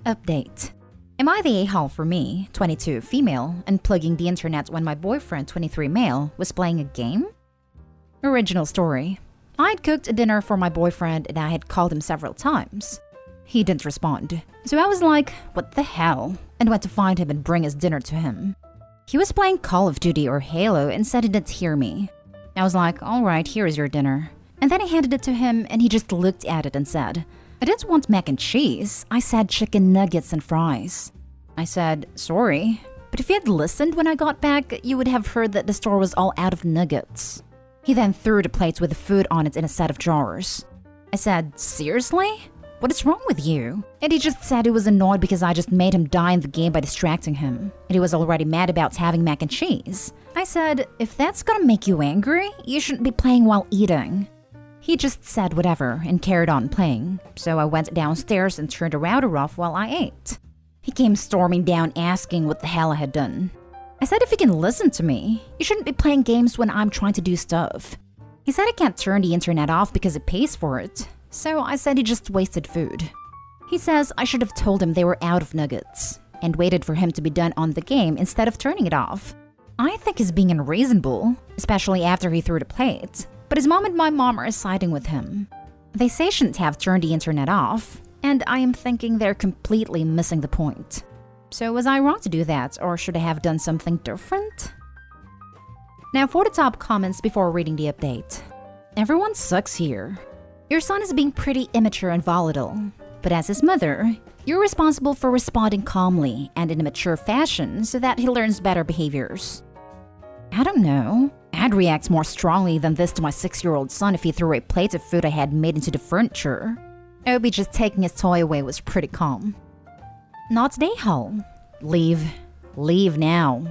Update. Am I the a-hole for me, 22 female, unplugging the internet when my boyfriend, 23 male, was playing a game? Original story. I had cooked a dinner for my boyfriend and I had called him several times. He didn't respond. So I was like, what the hell? And went to find him and bring his dinner to him. He was playing Call of Duty or Halo and said he didn't hear me. I was like, alright, here is your dinner. And then I handed it to him and he just looked at it and said, I didn't want mac and cheese, I said chicken nuggets and fries. I said, sorry, but if you had listened when I got back, you would have heard that the store was all out of nuggets. He then threw the plates with the food on it in a set of drawers. I said, seriously? What is wrong with you? And he just said he was annoyed because I just made him die in the game by distracting him. And he was already mad about having mac and cheese. I said, if that's gonna make you angry, you shouldn't be playing while eating. He just said whatever and carried on playing. So I went downstairs and turned the router off while I ate. He came storming down asking what the hell I had done. I said if you can listen to me, you shouldn't be playing games when I'm trying to do stuff. He said I can't turn the internet off because it pays for it. So I said he just wasted food. He says I should have told him they were out of nuggets and waited for him to be done on the game instead of turning it off. I think he's being unreasonable, especially after he threw the plate. But his mom and my mom are siding with him. They say I shouldn't have turned the internet off, and I am thinking they're completely missing the point. So was I wrong to do that, or should I have done something different? Now for the top comments before reading the update. Everyone sucks here. Your son is being pretty immature and volatile, but as his mother, you're responsible for responding calmly and in a mature fashion so that he learns better behaviors. I don't know. I'd react more strongly than this to my 6-year-old son if he threw a plate of food I had made into the furniture. Obi just taking his toy away was pretty calm. Not today, Hull. Leave. Leave now.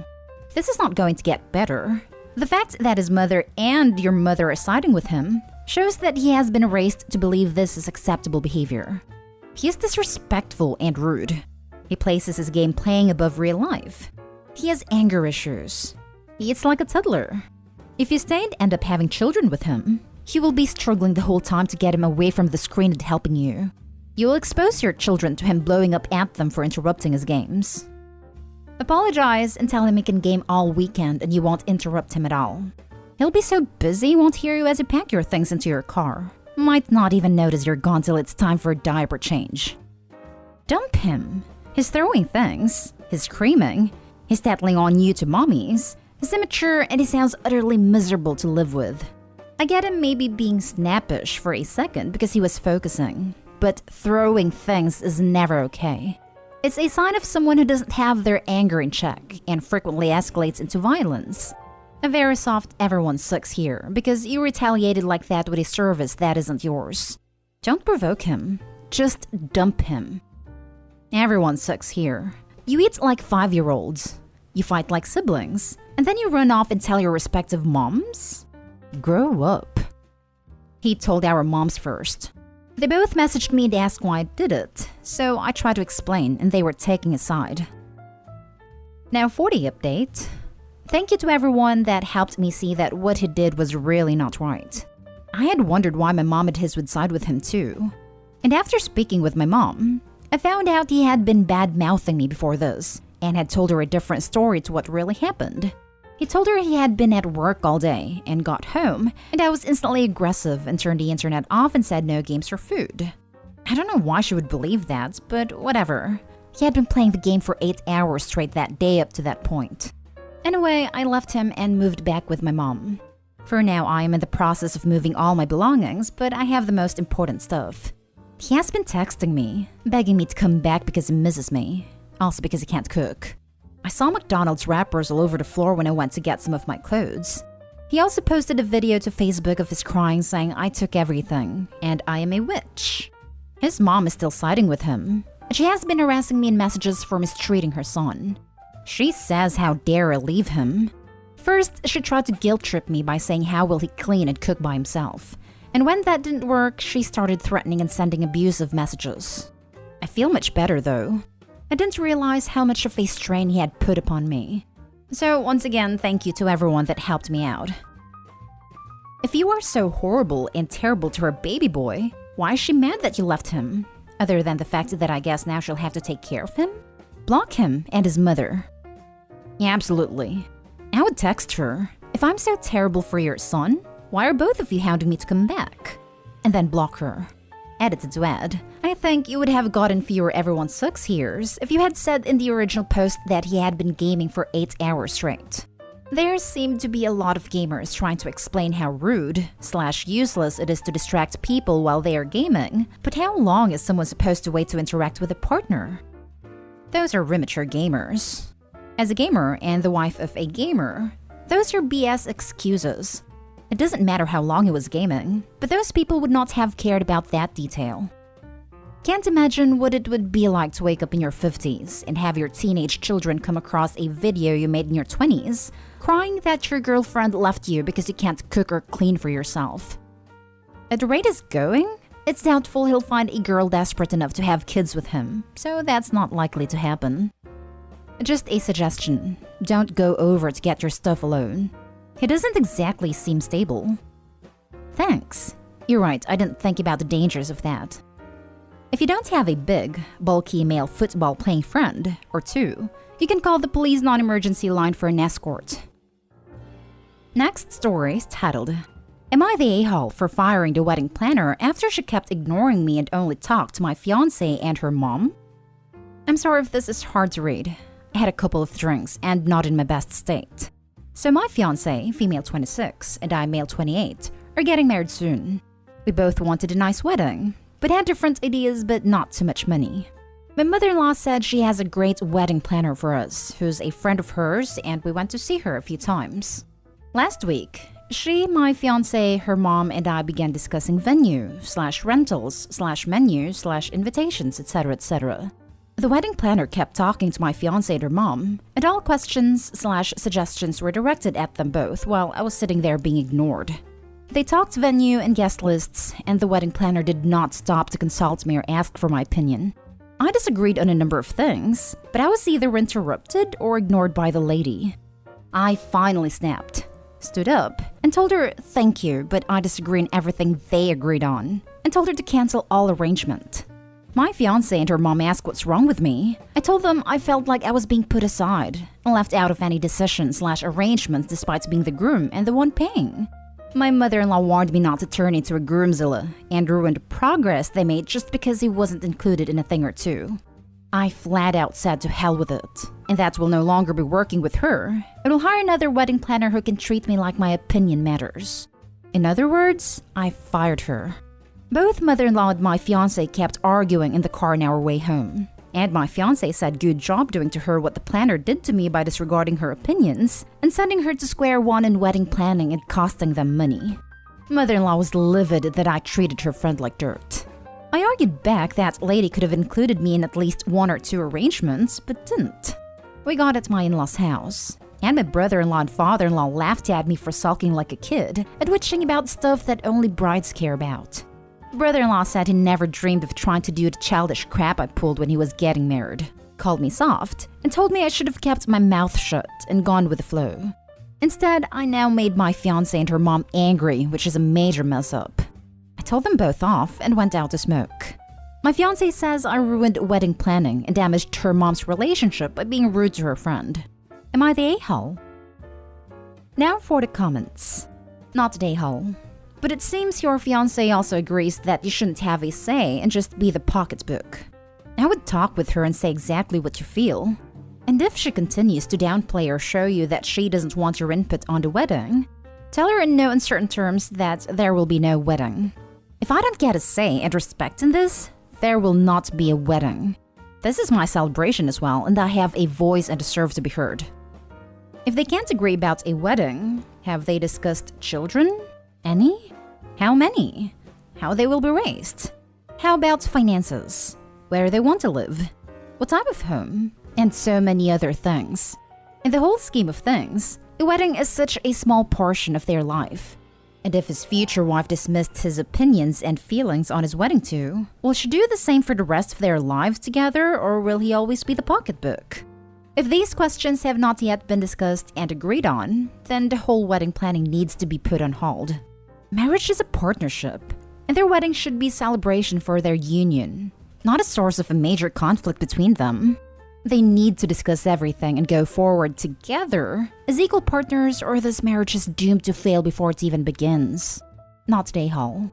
This is not going to get better. The fact that his mother and your mother are siding with him shows that he has been raised to believe this is acceptable behavior. He is disrespectful and rude. He places his game playing above real life. He has anger issues. He eats like a toddler. If you stay and end up having children with him, you will be struggling the whole time to get him away from the screen and helping you. You will expose your children to him blowing up at them for interrupting his games. Apologize and tell him he can game all weekend and you won't interrupt him at all. He'll be so busy he won't hear you as you pack your things into your car. Might not even notice you're gone till it's time for a diaper change. Dump him. He's throwing things. He's screaming. He's tattling on you to mommies. He's immature and he sounds utterly miserable to live with. I get him maybe being snappish for a second because he was focusing. But throwing things is never okay. It's a sign of someone who doesn't have their anger in check and frequently escalates into violence. A very soft everyone sucks here because you retaliated like that with a service that isn't yours. Don't provoke him. Just dump him. Everyone sucks here. You eat like 5-year-olds. You fight like siblings. And then you run off and tell your respective moms? Grow up. He told our moms first. They both messaged me and asked why I did it, so I tried to explain and they were taking a side. Now for the update. Thank you to everyone that helped me see that what he did was really not right. I had wondered why my mom and his would side with him too. And after speaking with my mom, I found out he had been bad-mouthing me before this and had told her a different story to what really happened. He told her he had been at work all day and got home, and I was instantly aggressive and turned the internet off and said no games or food. I don't know why she would believe that, but whatever. He had been playing the game for 8 hours straight that day up to that point. Anyway, I left him and moved back with my mom. For now, I am in the process of moving all my belongings, but I have the most important stuff. He has been texting me, begging me to come back because he misses me, also because he can't cook. I saw McDonald's wrappers all over the floor when I went to get some of my clothes. He also posted a video to Facebook of his crying saying I took everything, and I am a witch. His mom is still siding with him. She has been harassing me in messages for mistreating her son. She says how dare I leave him. First, she tried to guilt trip me by saying how will he clean and cook by himself. And when that didn't work, she started threatening and sending abusive messages. I feel much better though. I didn't realize how much of a strain he had put upon me. So once again, thank you to everyone that helped me out. If you are so horrible and terrible to her baby boy, why is she mad that you left him? Other than the fact that I guess now she'll have to take care of him? Block him and his mother. Yeah, absolutely. I would text her, if I'm so terrible for your son, why are both of you hounding me to come back? And then block her. Edited to add, I think you would have gotten fewer everyone sucks hears if you had said in the original post that he had been gaming for 8 hours straight. There seemed to be a lot of gamers trying to explain how rude/useless it is to distract people while they are gaming, but how long is someone supposed to wait to interact with a partner? Those are immature gamers. As a gamer and the wife of a gamer, those are BS excuses. It doesn't matter how long he was gaming, but those people would not have cared about that detail. Can't imagine what it would be like to wake up in your 50s and have your teenage children come across a video you made in your 20s, crying that your girlfriend left you because you can't cook or clean for yourself. At the rate it's going, it's doubtful he'll find a girl desperate enough to have kids with him, so that's not likely to happen. Just a suggestion, don't go over to get your stuff alone. He doesn't exactly seem stable. Thanks. You're right, I didn't think about the dangers of that. If you don't have a big, bulky male football-playing friend, or two, you can call the police non-emergency line for an escort. Next story is titled, Am I the a-hole for firing the wedding planner after she kept ignoring me and only talked to my fiancé and her mom? I'm sorry if this is hard to read. I had a couple of drinks and not in my best state. So my fiancé, female 26, and I, male 28, are getting married soon. We both wanted a nice wedding, but had different ideas but not too much money. My mother-in-law said she has a great wedding planner for us, who's a friend of hers, and we went to see her a few times. Last week, she, my fiancé, her mom, and I began discussing venue/rentals/menu/invitations, etc., etc. The wedding planner kept talking to my fiancé and her mom, and all questions/suggestions were directed at them both while I was sitting there being ignored. They talked venue and guest lists, and the wedding planner did not stop to consult me or ask for my opinion. I disagreed on a number of things, but I was either interrupted or ignored by the lady. I finally snapped, stood up, and told her thank you, but I disagree on everything they agreed on, and told her to cancel all arrangement. My fiancé and her mom asked what's wrong with me. I told them I felt like I was being put aside and left out of any decisions/arrangements despite being the groom and the one paying. My mother-in-law warned me not to turn into a groomzilla and ruined the progress they made just because he wasn't included in a thing or two. I flat out said to hell with it, and that will no longer be working with her. I will hire another wedding planner who can treat me like my opinion matters. In other words, I fired her. Both mother-in-law and my fiancé kept arguing in the car on our way home. And my fiancé said good job doing to her what the planner did to me by disregarding her opinions and sending her to square one in wedding planning and costing them money. Mother-in-law was livid that I treated her friend like dirt. I argued back that lady could have included me in at least 1 or 2 arrangements, but didn't. We got at my in-law's house, and my brother-in-law and father-in-law laughed at me for sulking like a kid and witching about stuff that only brides care about. Brother-in-law said he never dreamed of trying to do the childish crap I pulled when he was getting married, called me soft, and told me I should have kept my mouth shut and gone with the flow. Instead, I now made my fiancé and her mom angry, which is a major mess up. I told them both off and went out to smoke. My fiancé says I ruined wedding planning and damaged her mom's relationship by being rude to her friend. Am I the a-hole? Now for the comments. Not the a-hole. But it seems your fiancé also agrees that you shouldn't have a say and just be the pocketbook. I would talk with her and say exactly what you feel. And if she continues to downplay or show you that she doesn't want your input on the wedding, tell her in no uncertain terms that there will be no wedding. If I don't get a say and respect in this, there will not be a wedding. This is my celebration as well, and I have a voice and deserve to be heard. If they can't agree about a wedding, have they discussed children? Any? How many? How they will be raised? How about finances? Where they want to live? What type of home? And so many other things. In the whole scheme of things, a wedding is such a small portion of their life. And if his future wife dismissed his opinions and feelings on his wedding too, will she do the same for the rest of their lives together, or will he always be the pocketbook? If these questions have not yet been discussed and agreed on, then the whole wedding planning needs to be put on hold. Marriage is a partnership, and their wedding should be a celebration for their union, not a source of a major conflict between them. They need to discuss everything and go forward together as equal partners, or this marriage is doomed to fail before it even begins. Not today, Hall.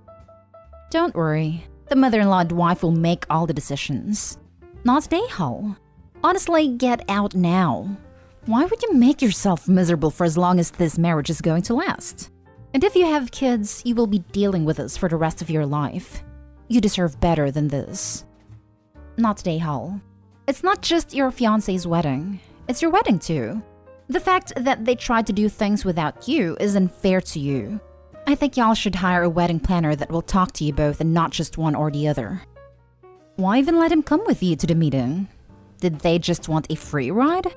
Don't worry, the mother-in-law and wife will make all the decisions. Not today, Hall. Honestly, get out now. Why would you make yourself miserable for as long as this marriage is going to last? And if you have kids, you will be dealing with this for the rest of your life. You deserve better than this. Not today, Hall. It's not just your fiancé's wedding. It's your wedding too. The fact that they tried to do things without you is unfair to you. I think y'all should hire a wedding planner that will talk to you both and not just one or the other. Why even let him come with you to the meeting? Did they just want a free ride?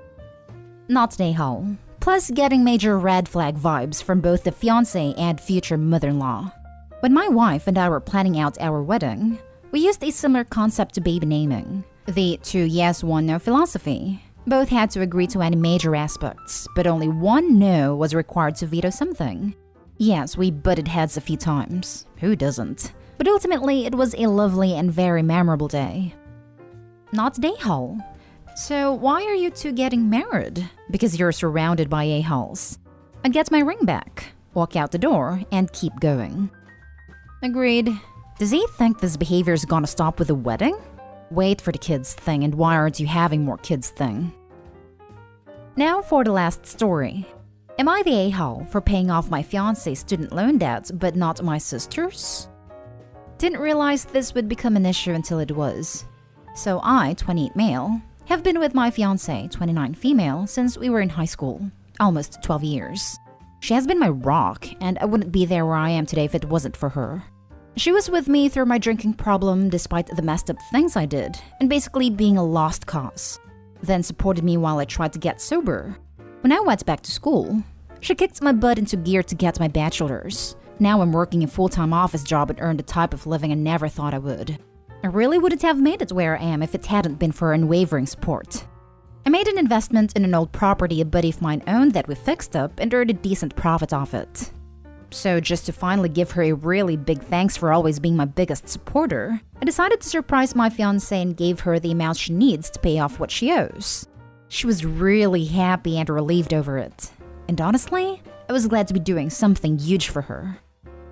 Not today, Hall. Plus getting major red flag vibes from both the fiancé and future mother-in-law. When my wife and I were planning out our wedding, we used a similar concept to baby naming. The 2 yes, 1 no philosophy. Both had to agree to any major aspects, but only one no was required to veto something. Yes, we butted heads a few times. Who doesn't? But ultimately, it was a lovely and very memorable day. Not today, Hall. So why are you two getting married? Because you're surrounded by a-holes. I'd get my ring back, walk out the door, and keep going. Agreed. Does he think this behavior is gonna stop with the wedding? Wait for the kids thing and why aren't you having more kids thing? Now for the last story. Am I the a-hole for paying off my fiancé's student loan debt but not my sister's? Didn't realize this would become an issue until it was. So I, 28 male, have been with my fiancé, 29 female, since we were in high school, almost 12 years. She has been my rock, and I wouldn't be there where I am today if it wasn't for her. She was with me through my drinking problem despite the messed up things I did, and basically being a lost cause. Then supported me while I tried to get sober. When I went back to school, she kicked my butt into gear to get my bachelor's. Now I'm working a full-time office job and earn the type of living I never thought I would. I really wouldn't have made it where I am if it hadn't been for her unwavering support. I made an investment in an old property a buddy of mine owned that we fixed up and earned a decent profit off it. So just to finally give her a really big thanks for always being my biggest supporter, I decided to surprise my fiancé and gave her the amount she needs to pay off what she owes. She was really happy and relieved over it. And honestly, I was glad to be doing something huge for her.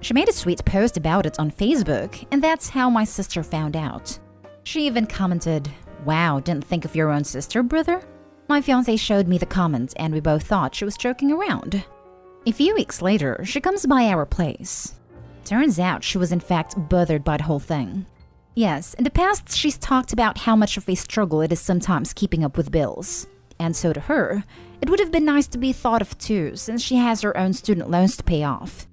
She made a sweet post about it on Facebook, and that's how my sister found out. She even commented, "Wow, didn't think of your own sister, brother?" My fiancé showed me the comment and we both thought she was joking around. A few weeks later, she comes by our place. Turns out she was in fact bothered by the whole thing. Yes, in the past she's talked about how much of a struggle it is sometimes keeping up with bills. And so to her, it would have been nice to be thought of too, since she has her own student loans to pay off.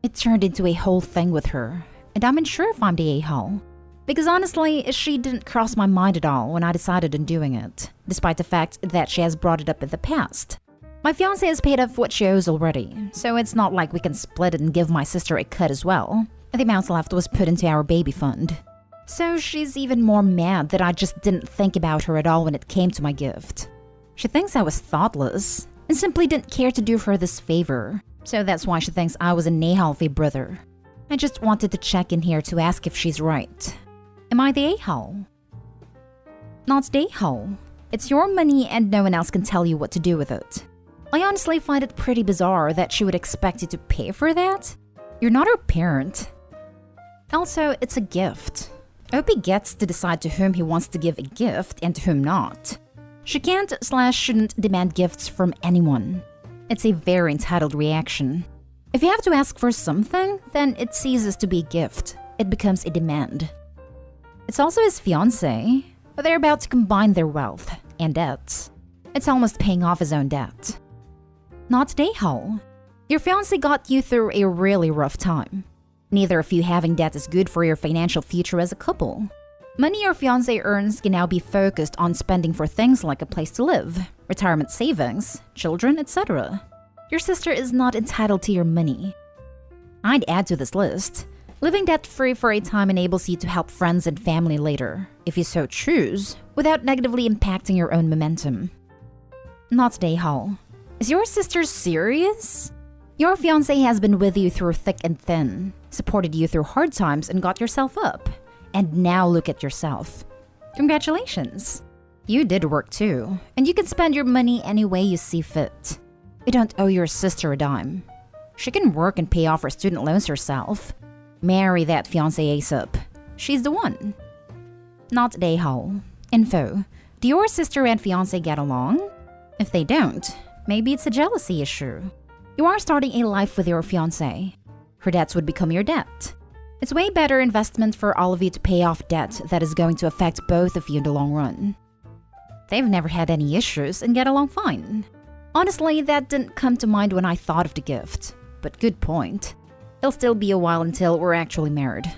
It turned into a whole thing with her, and I'm unsure if I'm the a-hole. Because honestly, she didn't cross my mind at all when I decided on doing it, despite the fact that she has brought it up in the past. My fiancé has paid off what she owes already, so it's not like we can split it and give my sister a cut as well. The amount left was put into our baby fund. So she's even more mad that I just didn't think about her at all when it came to my gift. She thinks I was thoughtless and simply didn't care to do her this favor. So that's why she thinks I was a a-healthy brother. I just wanted to check in here to ask if she's right. Am I the a-hole? Not the a-hole. It's your money and no one else can tell you what to do with it. I honestly find it pretty bizarre that she would expect you to pay for that. You're not her parent. Also, it's a gift. Opie gets to decide to whom he wants to give a gift and to whom not. She can't/shouldn't demand gifts from anyone. It's a very entitled reaction. If you have to ask for something, then it ceases to be a gift. It becomes a demand. It's also his fiancée, but they're about to combine their wealth and debts. It's almost paying off his own debt. Not today, Hall. Your fiancé got you through a really rough time. Neither of you having debt is good for your financial future as a couple. Money your fiancé earns can now be focused on spending for things like a place to live, retirement savings, children, etc. Your sister is not entitled to your money. I'd add to this list, living debt-free for a time enables you to help friends and family later, if you so choose, without negatively impacting your own momentum. Not today, Hall. Is your sister serious? Your fiancé has been with you through thick and thin, supported you through hard times and got yourself up. And now look at yourself. Congratulations! You did work too, and you can spend your money any way you see fit. You don't owe your sister a dime. She can work and pay off her student loans herself. Marry that fiancé ASAP. She's the one. Not day-hole. Info. Do your sister and fiancé get along? If they don't, maybe it's a jealousy issue. You are starting a life with your fiancé. Her debts would become your debt. It's way better investment for all of you to pay off debt that is going to affect both of you in the long run. They've never had any issues and get along fine. Honestly, that didn't come to mind when I thought of the gift. But good point. It'll still be a while until we're actually married.